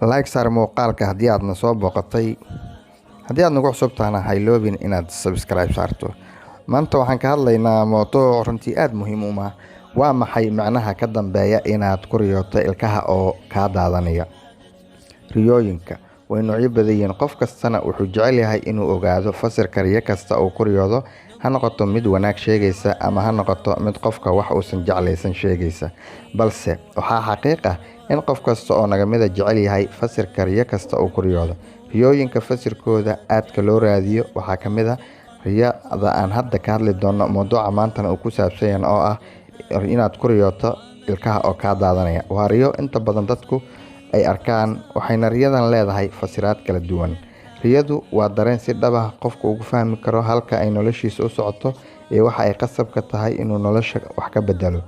like saar muuqaalka haddii aadna soo booqatay. haddii aad nagu cusub tahana ha iloobin inaad subscribe saarto. maanta waxaan ka hadlaynaa mowduuc runtii aad muhiim u ah. waa maxay macnaha ka dambeeya inaad ku riyooto ilkaha oo kaa daadanaya? riyooyinka way noocyo badan yihiin, qof kastana wuxuu jecel yahay inuu ogaado fasirka riyo kasta uu ku riyoodo, ha noqoto mid wanaag sheegaysa ama ha noqoto mid qofka wax uusan jeclaysan sheegaysa. balse waxaa xaqiiq ah in qof kasta oo naga mida jecel yahay fasirka riyo kasta uu ku riyoodo. riyooyinka fasirkooda aadka loo raadiyo waxaa ka mid ah riyada aan hadda ka hadli doono mowduuca maantana uu ku saabsan yahay oo ah inaad ku riyooto ilkaha oo kaa daadanaya. waa riyo inta badan dadku ay arkaan, waxayna riyadan leedahay fasiraad kala duwan. riyadu waa dareen si dhab ah qofku ugu fahmi karo halka ay noloshiisa u socoto iyo waxa ay qasab ka tahay inuu nolosha wax ka bedelo.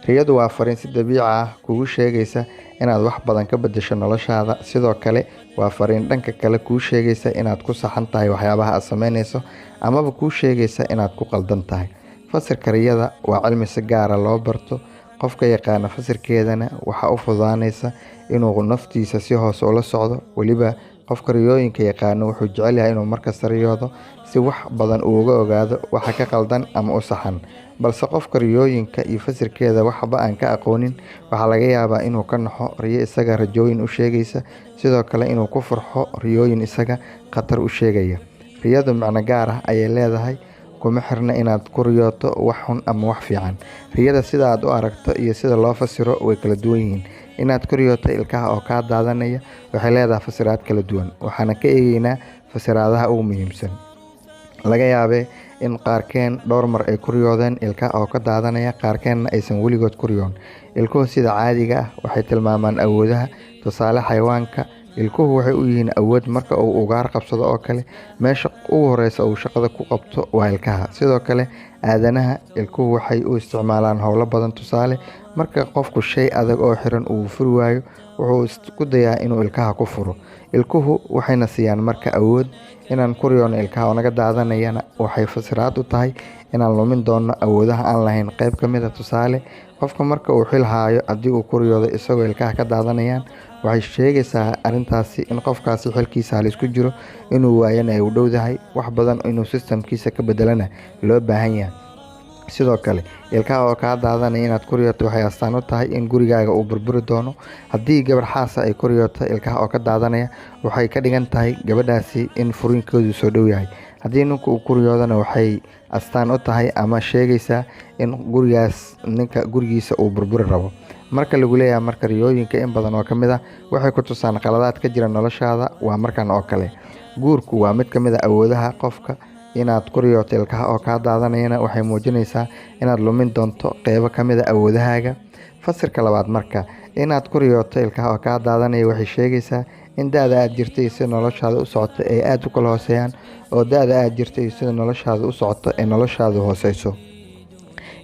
riyadu waa fariin si dabiici ah kugu sheegaysa inaad wax badan ka bedesho noloshaada, sidoo kale waa fariin dhanka kale kuu sheegaysa inaad ku saxan tahay waxyaabaha aad sameynayso amaba kuu sheegaysa inaad ku qaldan tahay. fasirka riyada waa cilmi si gaara loo barto. qofka yaqaana fasirkeedana waxa u fududaanaysa inuu naftiisa si hoose ula socdo. weliba qofka riyooyinka yaqaano wuxuu jecel yahay inuu markasta riyoodo si wax badan uu uga ogaado waxa ka qaldan ama u saxan. balse qofka riyooyinka iyo fasirkeeda waxba aan ka aqoonin waxaa laga yaabaa inuu ka naxo riyo isaga rajooyin u sheegaysa, sidoo kale inuu ku farxo riyooyin isaga khatar u sheegaya. riyadu macno gaar ah ayay leedahay, kuma xirna inaad ku riyooto wax xun ama wax fiican. riyada sida aad u aragto iyo sida loo fasiro way kala duwan yihiin. inaad ku riyooto ilkaha oo kaa daadanaya waxay leedahay fasiraad kala duwan, waxaana ka eegaynaa fasiraadaha ugu muhiimsan. laga yaabee in qaarkeen dhowr mar ay ku riyoodeen ilkaha oo ka daadanaya, qaarkeenna aysan weligood ku riyoon. ilkuhu sida caadiga ah waxay tilmaamaan awoodaha. tusaale, xayawaanka ilkuhu waxay u yihiin awood marka uu ugaar qabsado oo kale. meesha ugu horeysa uu shaqada ku qabto waa ilkaha. sidoo kale aadanaha ilkuhu waxay u isticmaalaan howlo badan. tusaale, marka qofku shay adag oo xiran uu furi waayo wuxuu isku dayaa inuu ilkaha ku furo. ilkuhu waxayna siiyaan marka awood. inaan ku riyoono ilkaha oo naga daadanayana waxay fasiraad u tahay inaan lumin doono awoodaha aan lahayn qayb ka mid a. tusaale, qofka marka uu xil haayo haddii uu ku riyoodo isagoo ilkaha ka daadanayaan waxay sheegaysaa arrintaasi in qofkaasi xilkiisa halis ku jiro, inuu waayana ay u dhowdahay, wax badan inuu sistamkiisa ka bedelana loo baahan yahay. sidoo kale ilkaha oo kaa daadanaya inaad ku riyooto waxay astaan u tahay in gurigaaga uu burburi doono. haddii gabar xaasa ay ku riyooto ilkaha oo ka daadanaya waxay ka dhigan tahay gabadhaasi in furiinkoodu soo dhow yahay. haddii ninku uu ku riyoodana waxay astaan u tahay ama sheegaysaa in ninka gurigiisa uu burburi rabo. marka lagu leeyahay marka riyooyinka in badan oo ka mid ah waxay ku tusaan qaladaad ka jira noloshaada. waa markan oo kale. guurku waa mid ka mid a awoodaha qofka. inaad ku riyooto ilkaha oo kaa daadanayana waxay muujinaysaa inaad lumin doonto qeybo ka mid a awoodahaaga. fasirka labaad, marka inaad ku riyooto ilkaha oo kaa daadanaya waxay sheegaysaa in da-da aad jirtay sida noloshaada u socoto ay aada u kala hooseeyaan, oo da-da aad jirtay sida noloshaada u socoto ee noloshaada hooseyso.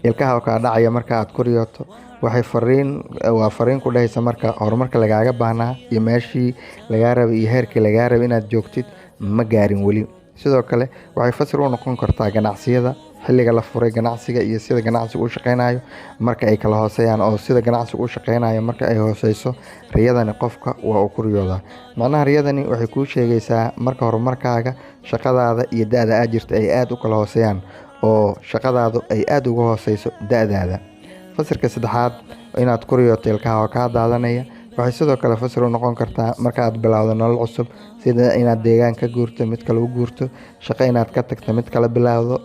ilkaha oo kaa dhacaya marka aad ku riyooto waa fariin ku dhahaysa marka horumarka lagaaga baahnaa iyo meeshii lagaa rabay iyo heerkii lagaa rabay inaad joogtid ma gaarin weli. sidoo kale waxay fasir u noqon kartaa ganacsiyada, xilliga la furay ganacsiga iyo sida ganacsigu u shaqeynayo marka ay kala hooseeyaan, oo sida ganacsigu u shaqeynayo marka ay hooseyso. riyadani qofka waa uu ku riyoodaa. macnaha riyadani waxay kuu sheegaysaa marka horumarkaaga, shaqadaada iyo da-da aad jirta ay aada u kala hooseeyaan, oo shaqadaadu ay aada uga hooseyso da-daada. fasirka saddexaad, inaad ku riyooto ilkaha oo kaa daadanaya waxay sidoo kale fasir u noqon kartaa marka aad bilowdo nolol cusub, sida inaad deegaan ka guurto, mid kale u guurto, shaqo inaad ka tagto, mid kale bilowdo,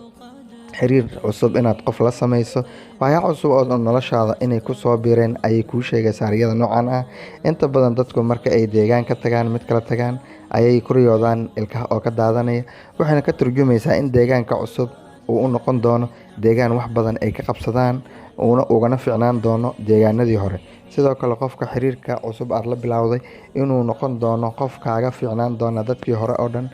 xiriir cusub inaad qof la sameyso. waxyaa cusub oo noloshaada inay ku soo biireen ayay kuu sheegaysaa riyada noocan ah. inta badan dadku marka ay deegaan ka tagaan, mid kale tagaan, ayay ku riyoodaan ilkaha oo ka daadanaya. waxayna ka turjumaysaa in deegaanka cusub uu u noqon doono deegaan wax badan ay ka qabsadaan, ugana ficnaan doono deegaanadii hore. sidoo kale qofka xiriirka cusub aad la bilowday inuu noqon doono qof kaaga fiicnaan doona dadkii hore oo dhan,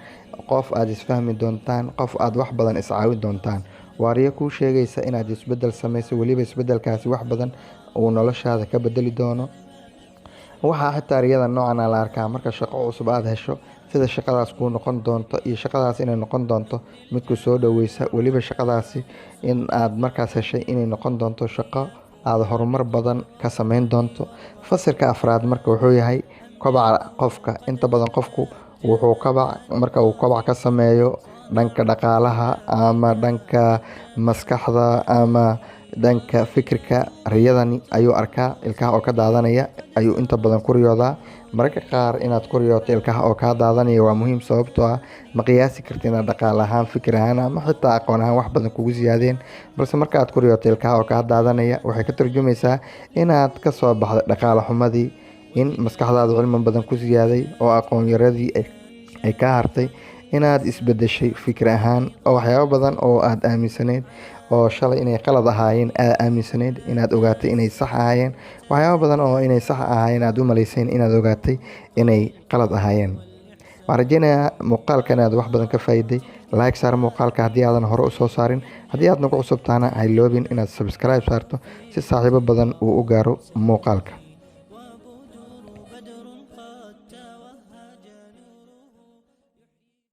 qof aad isfahmi doontaan, qof aad wax badan iscaawin doontaan. waa riyo kuu sheegaysa inaad isbedel samayso, weliba isbedelkaasi wax badan uu noloshaada ka bedeli doono. waxaa xitaa riyada noocan la arkaa marka shaqo cusub aad hesho, sida shaqadaas kuu noqon doonto iyo shaqadaas inay noqon doonto mid ku soo dhaweysa. weliba shaqadaasi in aad markaas heshay inay noqon doonto shaqo aad horumar badan ka sameyn doonto. fasirka afraad marka wuxuu yahay kobaca qofka. Inta badan qofku wuxuu marka uu kobac ka sameeyo dhanka dhaqaalaha ama dhanka maskaxda ama dhanka fikirka, riyadani ayuu arkaa ilkaha oo ka daadanaya ayuu inta badan ku riyoodaa. Mararka qaar inaad ku riyooto ilkaha oo ka daadanaya waa muhiim, sababtoo ah ma qiyaasi kartid inaad dhaqaale ahaan, fikir ahaan ama xitaa aqoon ahaan wax badan kugu siyaadeen. Balse marka aad ku riyooto ilkaha oo ka daadanaya, waxay ka tarjumaysaa inaad ka soo baxday dhaqaale xumadii, in maskaxdaadu cilmi badan ku siyaaday oo aqoon yaradii ay ka hartay, inaad isbedeshay fikir ahaan oo waxyaabo badan oo aad aaminsaneyd oo shalay inay qalad ahaayeen aad aaminsaneyd inaad ogaatay inay sax ahaayeen. Waxyaabo badan oo inay sax ahaayeen aad u malayseen inaad ogaatay inay qalad ahaayeen. Waxaan rajeynayaa muuqaalkan inaad wax badan ka faa'iiday. Like saar muuqaalka haddii aadan hore u soo saarin. Haddii aad nagu cusub tahana ha iloobin inaad subscribe saarto si saaxiibo badan uu u gaaro muuqaalka.